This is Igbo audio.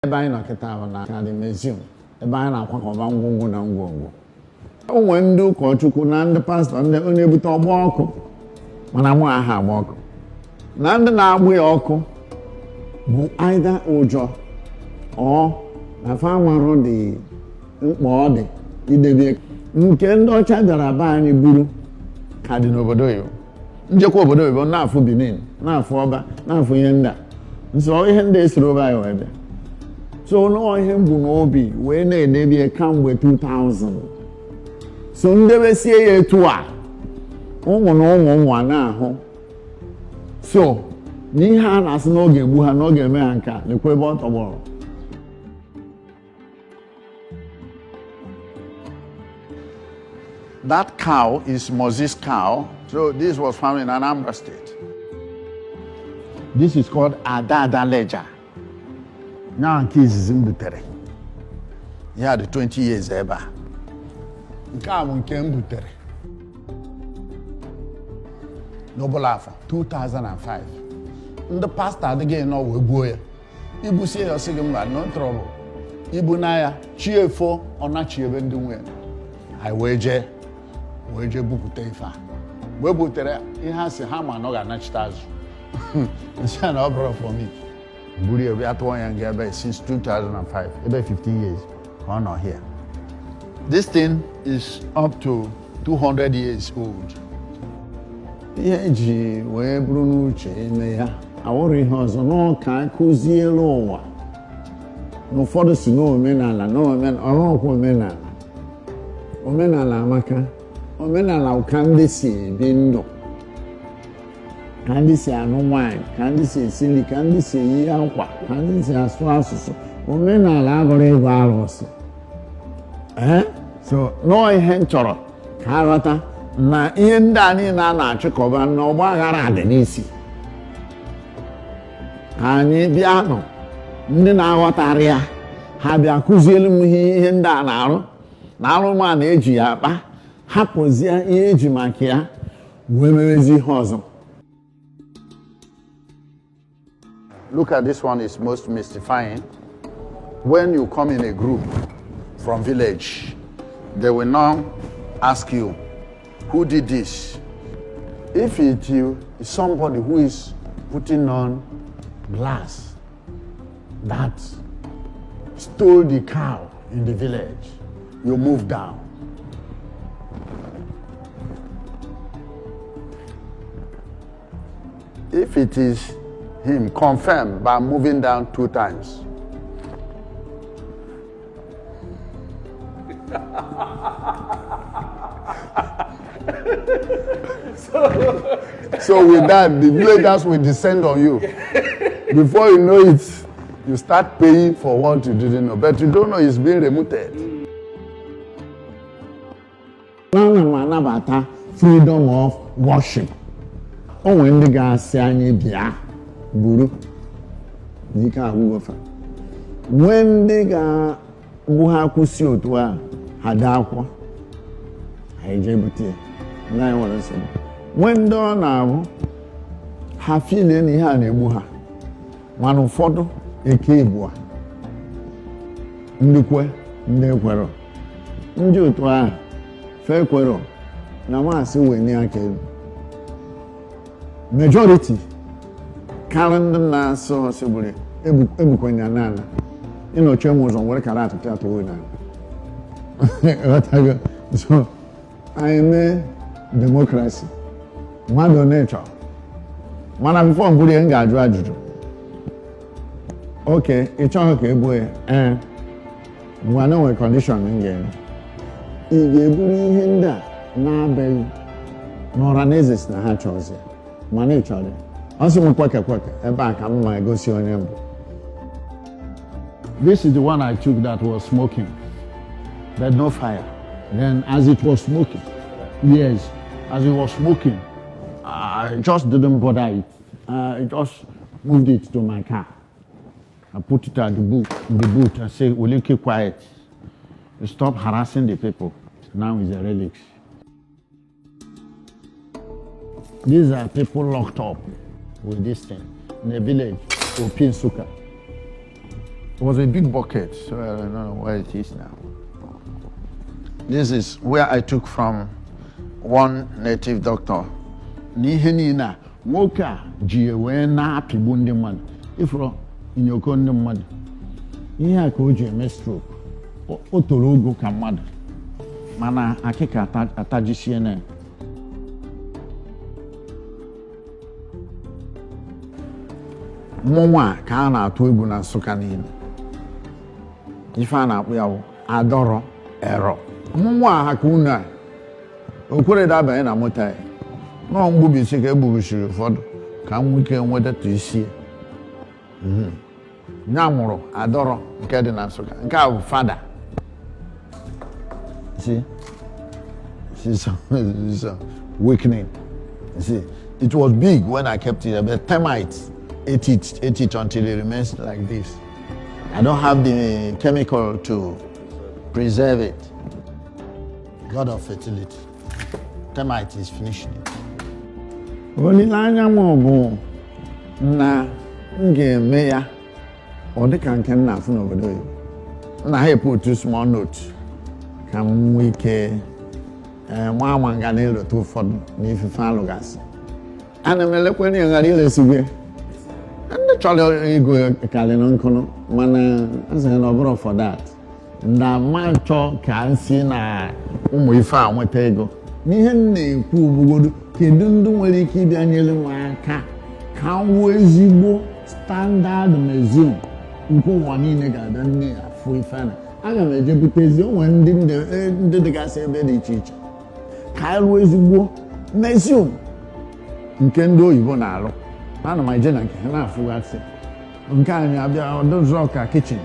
Ebe na kita na ka the museum. Ebe na akwakọba ngwongwo na ngwongwo. Onwe ndị ụkọchukwu na ndị pastọ ndị na-ebute ọgba ọkụ mana mụ aha agba ọkụ. Na ndị na-agba ya ọkụ bụ either ụjọ ọ na fanwaro dị mkpa ọ dị idebe nke ndị ọcha bịara be anyị buru ka dị n'obodo oyibo. Njekwa obodo oyibo na-afụ Benin, na-afụ ọba, na-afụ ihe ndị a. Nso ihe ndị esoro obe anyị wee bịa. So no ihe mbụ n'obi wee na-edebe kamgbe 2000. So ndebesie ya etu a ụmụ na ụmụ nwa na-ahụ. So n'ihe a na-asị n'oge egbu ha n'oge eme ha nke a lekwa ebe ọ tọgbọrọ. That cow is Moses cow. So this was found in Anambra State. This is called Adada Leja. Now nke izizi m butere. Ya dị 20 years ebe a. Nke a bụ nke m butere. N'ọbụla afọ 2005. Ndị pastọ adịghị nọ wee gbuo ya. Ibusie ya ọsị gị mba no trouble. Ibu na ya chi efo ọ na-chi ebe ndị nwe. Anyị wee jee bupụta ife a. Wee butere ihe a sị ha ma na ọ ga-anachite azụ. Nsị na ọ bụrụ for me. Buru ebe atụọ ya nga ebe since 2005. Ebe 15 years ọ nọ here. This thing is up to 200 years old. Ihe eji wee bụrụ n'uche ime ya awụrụ ihe ọzọ n'ọka akụziere ụwa n'ụfọdụ si n'omenala ọrụọkwa omenala amaka omenala ka ndị si ebi ndụ ka ndị si anụ nwanyị ka ndị si esi nri ka ndị si eyi akwa ka ndị si asụ asụsụ omenala agụrụ ịgụ arụsị so nọọ ihe m chọrọ ka aghọta na ihe ndị a niile a na-achịkọba n'ọgba aghara dị n'isi ka anyị bịa nọ ndị na-aghọtara ya ha bịa kụzielu m ihe ndị a na-arụ na arụma na-eji ya akpa hapụzie ihe eji maka ya wee mewezi ihe ọzọ. Look at this one is most mystifying. When you come in a group from village, they will now ask you, who did this? If it is somebody who is putting on glass that stole the cow in the village, you move down. If it is him, confirm by moving down 2 times. So with that, the villagers will descend on you. Before you know it, you start paying for what you didn't know, but you don't know it's being removed. Freedom of worship. Oh, when the guys say bia buru, nika ugofa. When the guy buha kusi otwa hadakwa, haijebuti. Na what I said. When do now, ha feel any ha nebuha. One photo ekebua. Ndukwe ndekwero. Ndi otwa fe kwero. Na maasi weni akelu. Majority calendar na so sibuli ebukwenya nana ino chemo on work at that wina. So I am a democracy. Mother nature. Mana before mbuli nga ajụjụ. Okay, it's okay boy. Mwana we condition nge. Ige buri ihe nda na abel n'ọranezes na ha chọzi. Mana ịchọrọ. Ọsị m kweke ebe a ka m ma egosi onye mbụ. This is the one I took that was smoking. But no fire. Then as it was smoking, yes, as it was smoking, I just didn't bother it. I just moved it to my car. I put it at the boot and say, will you keep quiet? Stop harassing the people. Now it's a relic. These are people locked up with this thing in the village of Pinsuka. It was a big bucket, so I don't know where it is now. This is where I took from one native doctor. N'ihe niile nwoke a ji wee na-apịgbu ndị mmadụ ifuru inyoko ndị mmadụ ihe a ka o ji eme stroke o toro ogo ka mmadụ mana akịka atajisie na mmụnwa ka a na-atụ egwu na Nsụka niile ife a na-akpụ ya bụ adọrọ ero mmụnwa ha ka unu a Okunerere dabanye na moto ya nọ mgbubisi ka egbubisiri ụfọdụ ka m nwike nwetatu isi nya mụrụ adọrọ nke dị na Nsụka nke a bụ Fada. See some weakening. See, it was big when I kept it, but termites ate it until it remains like this. I don't have the chemical to preserve it. God of fertility. Termite is finishing it. Olileanya m bụ na m ga-eme ya ọ dị ka nke m na-afụ n'obodo oyibo. Na ha put small note ka m nwee ike nwa ama nga na-elote ụfọdụ n'ifufe alụgasị. Ana m elekwe na ghara ilesigwe ndị chọrọ ego karịrị nkụnụ mana asị na ọ bụrụ for that. Ndị ama chọ ka nsi na ụmụ ife a nweta ego. N'ihe m na-ekwu obogodo kedu ndị nwere ike ịbịa nyere m aka ka m wuo ezigbo standard museum nke ụwa niile ga-abịa nne afụ ife na aga m eje butezi onwe ndị dịgasị ebe dị iche iche ka anyị ruo ezigbo museum nke ndị oyibo na-alụ ana m eje na nke ha na-afụgasị nke anyị abịa ọdụzọ ka kitchen